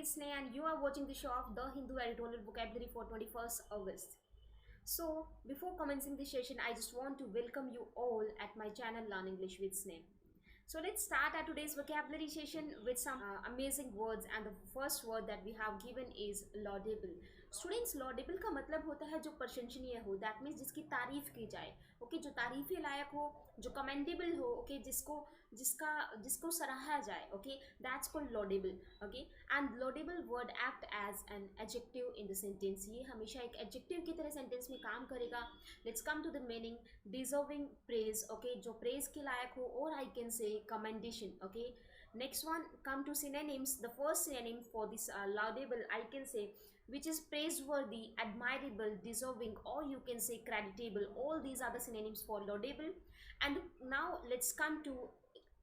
Sneh and you are watching the show of The Hindu Editorial Vocabulary for 21st August. So, before commencing the session, I just want to welcome you all at my channel Learn English with Sneh. So let's start our today's vocabulary session with some amazing words, and the first word that we have given is laudable. Students laudable का मतलब होता है जो प्रशंसनीय हो, that means जिसकी तारीफ की जाए, ओके, जो तारीफ लायक हो, जो कमेंडेबल हो, ओके, जिसको जिसका जिसको सराहा जाए, okay, that's called laudable, okay. And laudable word act as an adjective in the sentence, ये हमेशा एक एडजेक्टिव की तरह सेंटेंस में काम करेगा। Let's come to the meaning, deserving praise, okay, जो प्रेज के लायक हो, और I can say commendation, okay. Next one, come to synonyms. The first synonym for this laudable, I can say, which is praiseworthy, admirable, deserving, or you can say creditable. All these are the synonyms for laudable. And now let's come to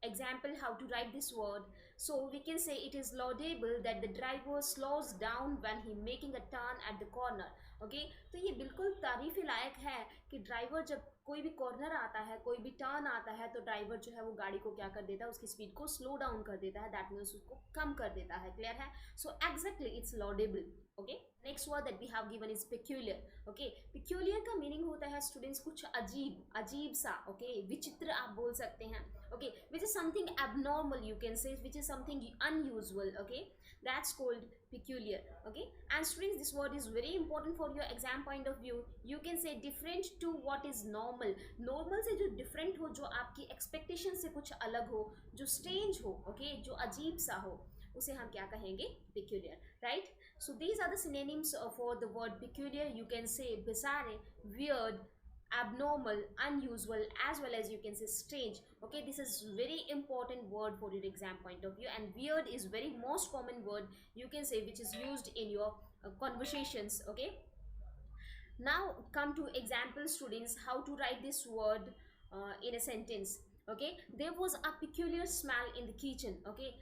example how to write this word. So we can say it is laudable that the driver slows down when he making a turn at the corner. Okay तो ये बिल्कुल तारीफ लायक है कि driver जब कोई भी corner आता है, कोई भी टर्न आता है, तो ड्राइवर जो है वो गाड़ी को क्या कर देता है, उसकी स्पीड को स्लो डाउन कर देता है, दैट मीन्स उसको कम कर देता है। क्लियर है? So exactly it's laudable. Okay, next word that we have given is peculiar. Okay, peculiar का मीनिंग होता है स्टूडेंट्स कुछ अजीब, अजीब सा, ओके, विचित्र आप बोल सकते हैं, okay, which is something abnormal, you can से which is something unusual, okay, that's called peculiar. Okay, and students, this word is very important for your exam point of view. You can say different to what is normal. Normal से जो different हो, जो आपकी expectation से कुछ अलग हो, जो strange हो, okay, जो अजीब सा हो, उसे हम क्या कहेंगे? Peculiar, right? So these are the synonyms for the word peculiar. You can say bizarre, weird, abnormal, unusual, as well as you can say strange. Okay, this is very important word for your exam point of view, and weird is very most common word, you can say, which is used in your conversations. Okay, now come to example, students, how to write this word in a sentence. Okay, there was a peculiar smell in the kitchen. Okay,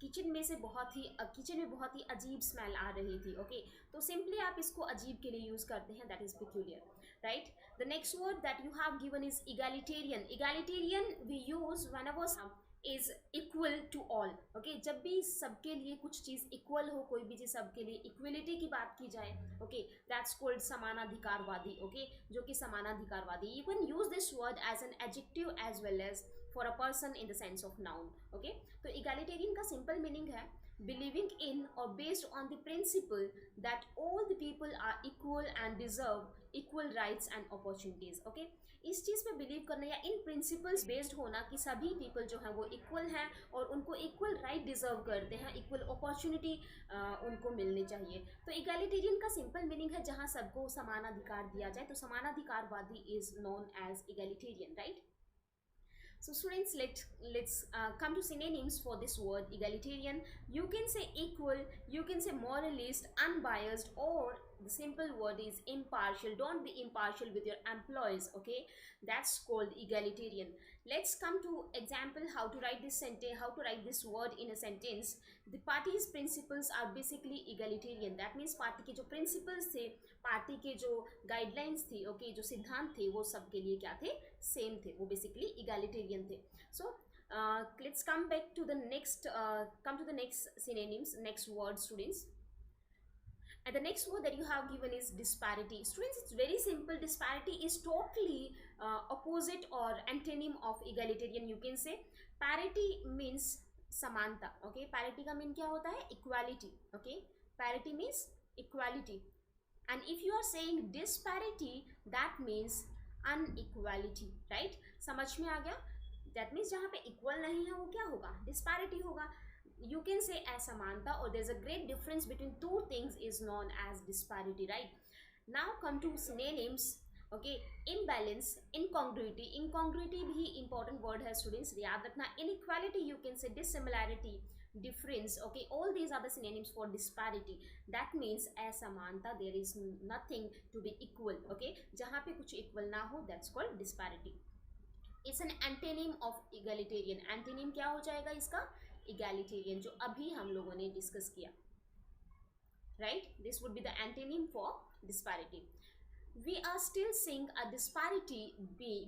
kitchen में से kitchen में बहुत ही अजीब smell आ रही थी। Okay, तो simply आप इसको अजीब के लिए यूज करते हैं, that is peculiar, right. The next word that you have given is egalitarian. Egalitarian we use whenever is equal to all. Okay, जब भी सबके लिए कुछ चीज इक्वल हो, कोई भी चीज सबके लिए इक्वलिटी की बात की जाए, ओके, दैट्स कॉल्ड समानाधिकारवादी। ओके, जो कि समानाधिकारवादी, you can use this word as an adjective as well as for a person in the sense of noun. Okay, तो egalitarian का simple meaning है believing in or based on the principle that all the people are equal and deserve equal rights and opportunities. Okay, इस चीज़ पे believe करना या इन principles based होना कि सभी पीपल जो हैं वो इक्वल हैं और उनको इक्वल राइट डिजर्व करते हैं, इक्वल अपॉर्चुनिटी उनको मिलनी चाहिए। तो इगैलिटेरियन का सिंपल मीनिंग है जहाँ सबको समानाधिकार दिया जाए, तो समानाधिकारवादी is known as egalitarian, right. So students, let's come to synonyms for this word egalitarian. You can say equal, you can say moralist, unbiased, or the simple word is impartial. Don't be impartial with your employees. Okay, that's called egalitarian. Let's come to example how to write this sentence, how to write this word in a sentence. The party's principles are basically egalitarian. That means party के जो principles थे, party के जो guidelines थी, okay, जो सिद्धांत थे, वो सबके लिए क्या थे? सेम थे, वो बेसिकली इगैलिटेरियन थे। So let's come back to the next, come to the next synonyms, next word, students. And the next word that you have given is disparity. Students, it's very simple. Disparity is totally opposite or antonym of egalitarian. You can say parity means समानता। Okay, parity का mean क्या होता है? Equality. Okay, parity means equality, and if you are saying disparity, that means unequality, right? समझ में आ गया? That means जहाँ पे इक्वल नहीं है वो क्या होगा? डिस्पैरिटी होगा। You can say असमानता, or there's a great difference between two things is known as disparity, right? Now come to synonyms. Okay, imbalance, incongruity. Incongruity भी important word है students, याद रखना। Inequality, you can say dissimilarity, difference. Okay, all these are the synonyms for disparity. That means असमानता, there is nothing to be equal. Okay, जहाँ पे कुछ equal ना हो, that's called disparity. It's an antonym of egalitarian. Antonym क्या हो जाएगा इसका? Egalitarian, जो अभी हम लोगों ने डिस्कस किया, right? This would be the antonym for disparity. we are still seeing a disparity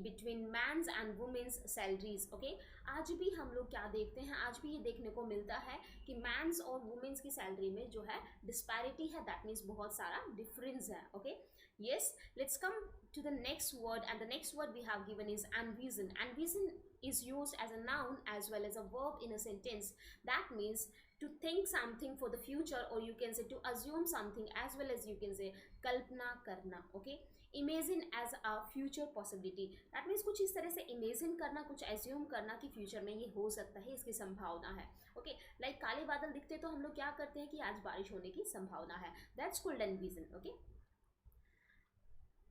between men's and women's salaries. Okay, आज भी हम लोग क्या देखते हैं, आज भी ये देखने को मिलता है कि men's और women's की सैलरी में जो है disparity है, that means बहुत सारा difference है. Okay, yes, let's come to the next word, and the next word we have given is envision. Envision is used as a noun as well as a verb in a sentence. That means to think something for the future, or you can say to assume something, as well as you can say कल्पना करना. Okay, imagine as a future possibility. That means कुछ इस तरह से imagine करना, कुछ assume करना कि future में ये हो सकता है, इसकी संभावना है. Okay, like काले बादल दिखते तो हम लोग क्या करते हैं कि आज बारिश होने की संभावना है. That's called envision. Okay,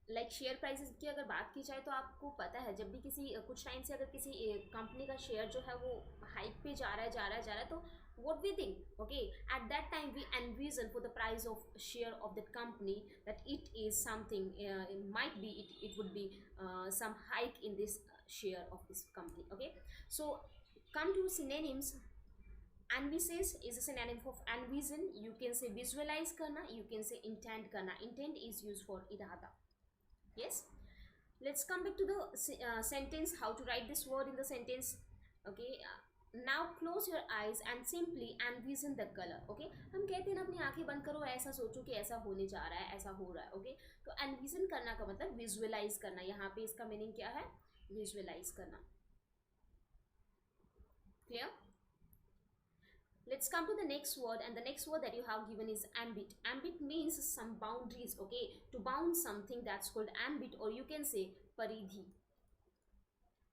like share prices की अगर बात की जाए तो आपको पता है जब भी किसी कुछ टाइम से अगर किसी कंपनी का शेयर जो है वो हाइक पे जा रहा है तो what we think, okay, at that time we envision for the price of share of that company that it is something, it might be it would be some hike in this share of this company. Okay, so come to synonyms. Envisage is a synonym of envision. You can say visualize karna, you can say intend karna. Intent is used for irada. Yes, let's come back to the sentence, how to write this word in the sentence. Okay, now close your eyes and simply envision the color. Okay, हम कहते हैं ना अपनी आंखें बंद करो, ऐसा सोचो कि ऐसा होने जा रहा है, ऐसा हो रहा है. ओके, तो envision करना का मतलब विजुअलाइज करना. यहाँ पे इसका मीनिंग क्या है, विजुअलाइज करना. Clear? Let's come to the next word, and the next word that you have given is ambit. Ambit means some boundaries. Okay, to bound something, that's called ambit, or you can say paridhi,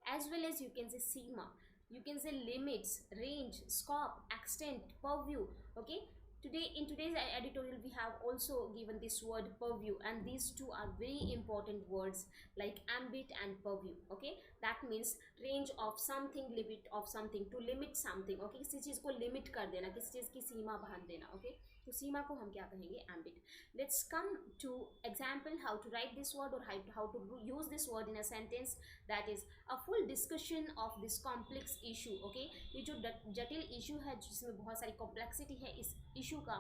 as well as you can say seema. You can say limits, range, scope, extent, purview. Okay, today in today's editorial we have also given this word purview, and these two are very important words, like ambit and purview. Okay, that means range of something, limit of something, to limit something. Okay, किसी चीज को limit कर देना, किसी चीज की सीमा बांध देना. Okay, तो सीमा को हम क्या कहेंगे, ambit. Let's come to example how to write this word, or how to use this word in a sentence. That is a full discussion of this complex issue. Okay, ये जो जटिल issue है जिसमें बहुत सारी complexity है, इस issue का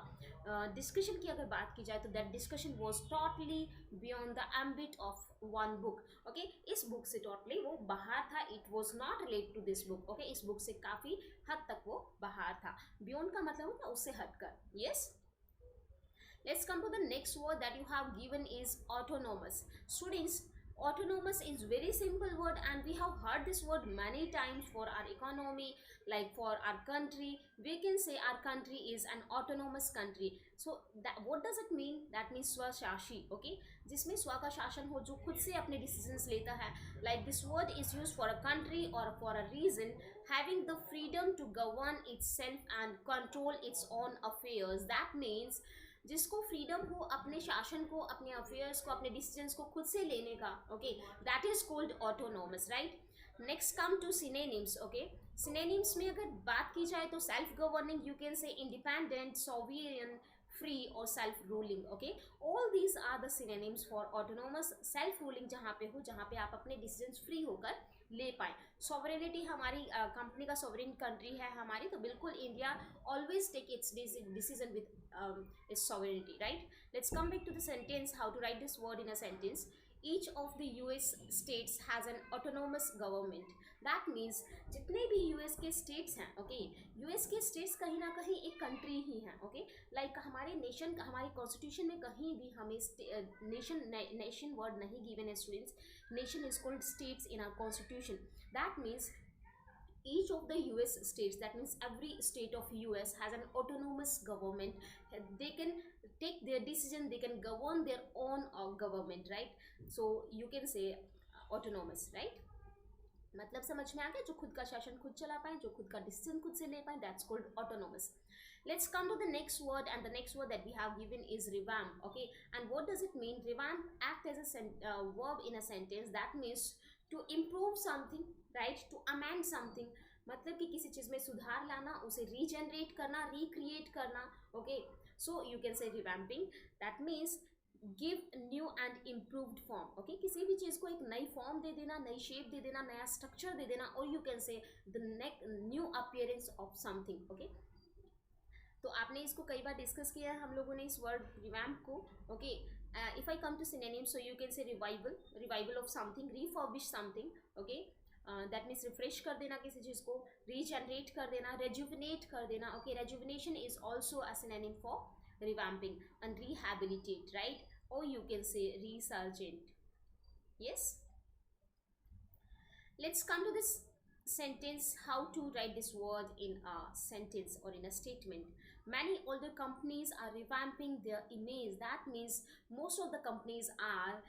discussion की अगर बात की जाए तो that discussion was totally beyond the ambit of one book. Okay, इस book से totally वो बाहर था, it was not related to this book. Okay, इस book से काफी हद तक वो बाहर था. Beyond का मतलब होता है उससे हटकर. Yes, let's come to the next word that you have given is autonomous. Students, autonomous is very simple word, and we have heard this word many times for our economy, like for our country. We can say our country is an autonomous country. So that, what does it mean? That means स्वशासी. Okay, जिसमें स्व का शासन हो, जो खुद से अपने decisions लेता है. Like this word is used for a country or for a region having the freedom to govern itself and control its own affairs. That means जिसको फ्रीडम हो अपने शासन को, अपने अफेयर्स को, अपने डिसीजंस को खुद से लेने का. Okay, that is called autonomous. Right, next come to synonyms. Okay, synonyms में अगर बात की जाए तो self governing, you can say independent, sovereign, free और self ruling. Okay, all these are the synonyms for autonomous. Self ruling जहाँ पे हो, जहाँ पे आप अपने डिसीजंस फ्री होकर ले पाए. सॉवरेनिटी, हमारी कंपनी का सॉवरेन कंट्री है हमारी, तो बिल्कुल India always take its decision with its sovereignty. Right, let's come back to the sentence, how to write this word in a sentence. Each of the US states has an autonomous government. That means जितने भी US के states हैं, okay, US के states कहीं ना कहीं एक country ही हैं. Okay, like हमारे nation, हमारे constitution में कहीं भी हमें nation word नहीं given है students. Nation is called states in our constitution. That means each of the US states, that means every state of US has an autonomous government. They can take their decision, they can govern their own government. Right, so you can say autonomous. Right, मतलब समझ में आ गया, जो खुद का शासन खुद चला पाए, जो खुद का डिसीजन खुद से ले पाए, that's called autonomous. Let's come to the next word, and the next word that we have given is revamp. Okay, and what does it mean? Revamp act as a verb in a sentence. That means to improve something, right, to amend something. मतलब कि किसी चीज़ में सुधार लाना, उसे regenerate करना, recreate करना. Okay, so you can से revamping. That means give new and improved form. Okay, किसी भी चीज़ को एक नई फॉर्म दे देना, नई शेप दे देना, नया स्ट्रक्चर दे देना, और यू कैन से the new appearance of something. Okay, तो आपने इसको कई बार डिस्कस किया है हम लोगों ने, इस वर्ड रिवैम्प को. Okay, If I come to synonyms, so you can say revival of something, refurbish something, okay, that means refresh कर देना किसी चीज को, regenerate कर देना, rejuvenate कर देना, okay, rejuvenation is also a synonym for revamping, and rehabilitate, right, or you can say resurgent. Yes, let's come to this sentence, how to write this word in a sentence or in a statement. Many older companies are revamping their image. That means most of the companies are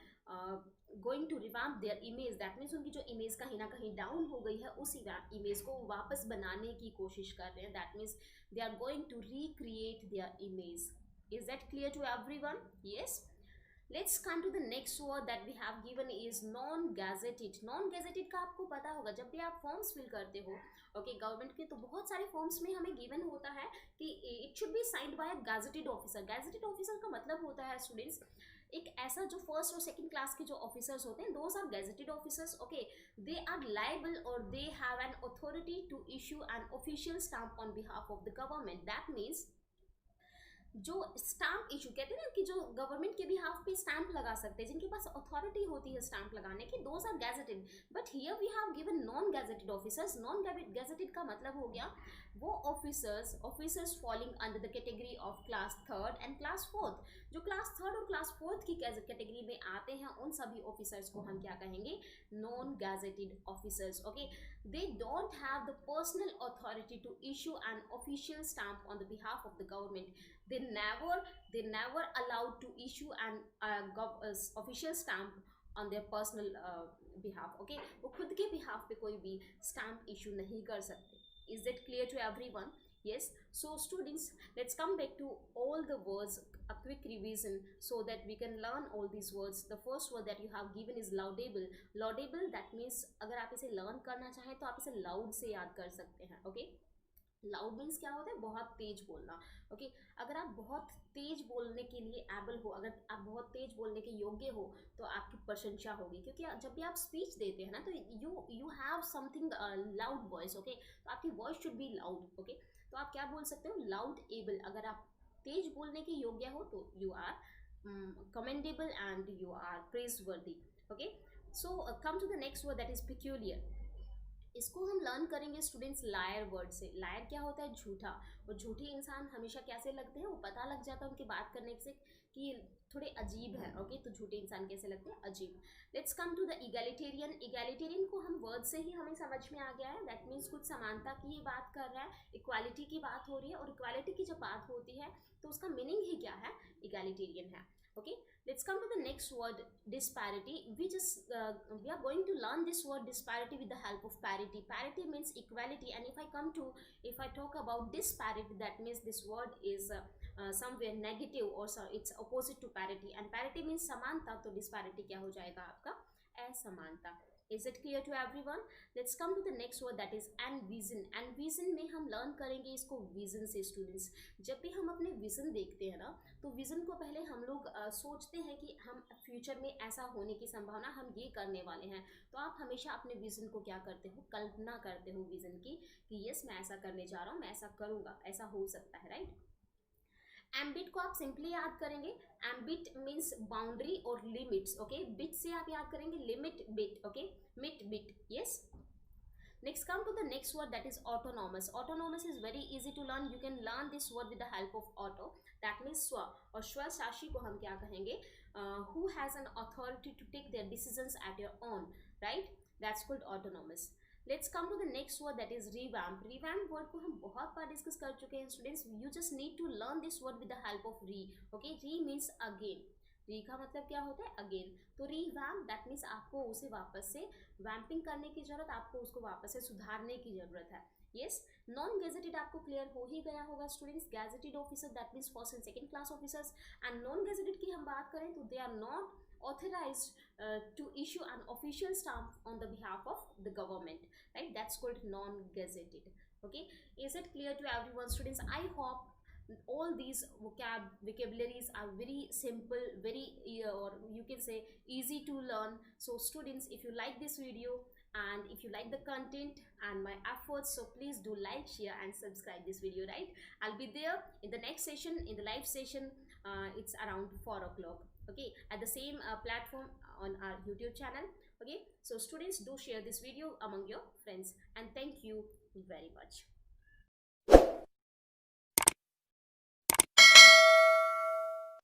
going to revamp their image. That means उनकी जो image कहीं ना कहीं down हो गई है, उसी image को वापस बनाने की कोशिश कर रहे हैं. That means they are going to recreate their image. Is that clear to everyone? Yes. Let's come to the next word that we have given is non-gazetted. Non-gazetted का आपको पता होगा, जब भी आप फॉर्म्स फिल करते हो, ओके, गवर्नमेंट के, तो बहुत सारे फॉर्म्स में हमें गिवन होता है कि it should be signed by a gazetted officer. Gazetted officer का मतलब होता है स्टूडेंट्स, एक ऐसा जो फर्स्ट और सेकंड क्लास के जो ऑफिसर्स होते हैं, those are gazetted officers, okay. They are liable और they have an authority to issue an official stamp on behalf of the government. That means जो स्टैम्प इशू कहते हैं ना, कि जो गवर्नमेंट के बिहाफ पे स्टैम्प लगा सकते हैं, जिनके पास अथॉरिटी होती है स्टैम्प लगाने की, those are gazetted. But here we have given non gazetted officers. Non gazetted का मतलब हो गया वो officers falling under the category of class third and class fourth. जो क्लास थर्ड और क्लास फोर्थ की कैटेगरी में आते हैं, उन सभी ऑफिसर्स को हम क्या कहेंगे? Non gazetted officers, okay. They don't have the personal authority to issue an official stamp on the behalf of the government. They never allowed to issue an official stamp on their personal behalf, okay. वो खुद के behalf पे कोई भी stamp issue नहीं कर सकते. Is that clear to everyone? Yes. So students, let's come back to all the words, a quick revision so that we can learn all these words. The first word that you have given is laudable. Laudable, that means अगर आप इसे learn करना चाहें तो आप इसे loud से याद कर सकते हैं, okay. लाउड मीन्स क्या होता है? बहुत तेज बोलना, ओके. अगर आप बहुत तेज बोलने के लिए एबल हो, अगर आप बहुत तेज बोलने के योग्य हो, तो आपकी प्रशंसा होगी, क्योंकि जब भी आप स्पीच देते हैं ना, तो you have something loud voice, okay. तो आपकी voice should be loud, okay. तो आप क्या बोल सकते हो? Loud able. अगर आप तेज बोलने के योग्य हो तो you are commendable and you are praiseworthy, okay. So come to the next word, that is peculiar. इसको हम लर्न करेंगे स्टूडेंट्स लायर वर्ड से. लायर क्या होता है? झूठा. और झूठे इंसान हमेशा कैसे लगते हैं? वो पता लग जाता है उनकी बात करने से कि थोड़े अजीब हैं, ओके. तो झूठे इंसान कैसे लगते हैं? अजीब. Let's come to the egalitarian. Egalitarian को हम वर्ड से ही हमें समझ में आ गया है. दैट मीन्स कुछ समानता की ये बात कर रहा है, इक्वालिटी की बात हो रही है. और इक्वालिटी की जब बात होती है तो उसका मीनिंग ही क्या है? इगैलिटेरियन है, okay. Let's come to the next word, disparity. We are going to learn this word disparity with the help of parity. Parity means equality, and if I talk about disparity, that means this word is somewhere negative, or so it's opposite to parity, and parity means समानता. तो disparity क्या हो जाएगा आपका? असमानता. Is it clear to everyone? Let's come to the next word, that is envision. Envision में हम learn करेंगे इसको vision से students. जब भी हम अपने vision देखते हैं ना, तो vision को पहले हम लोग सोचते हैं कि हम फ्यूचर में ऐसा होने की संभावना, हम ये करने वाले हैं. तो आप हमेशा अपने vision को क्या करते हो? कल्पना करते हो vision की, कि यस मैं ऐसा करने जा रहा हूँ, मैं ऐसा करूँगा, ऐसा हो सकता है, राइट. एम्बिट को आप सिंपली याद करेंगे. एम्बिट मीन्स बाउंड्री और लिमिट्स, ओके. बिट से आप याद करेंगे limit, bit, okay. Mit, bit, yes. Next come to the next word, that is autonomous. Autonomous is very easy to learn. You can learn this word with the help of auto. That means स्व. और स्व शासी को हम क्या कहेंगे? Who has an authority to take their decisions at your own, right. That's called autonomous. Let's come to the next word, that is revamp. Revamp word को हम बहुत बार डिस्कस कर चुके हैं students. You just need to learn this word with the help of re, okay. Re means again. Re का मतलब क्या होता है? again. तो revamp, that means आपको उसे वापस से वैम्पिंग करने की जरूरत, आपको उसको वापस से सुधारने की जरूरत है. yes. नॉन गेजेटेड आपको क्लियर हो ही गया होगा students. Gazetted officer, that means first and second class officers. And non gazetted की हम बात करें तो they are not authorized to issue an official stamp on the behalf of the government, right. That's called non-gazetted, okay. Is it clear to everyone students? I hope all these vocabularies are very simple, very or you can say easy to learn. So students, if you like this video and if you like the content and my efforts, so please do like, share and subscribe this video, right. I'll be there in the next session, in the live session. It's around 4 o'clock. okay, at the same platform on our YouTube channel. Okay, so students, do share this video among your friends, and thank you very much.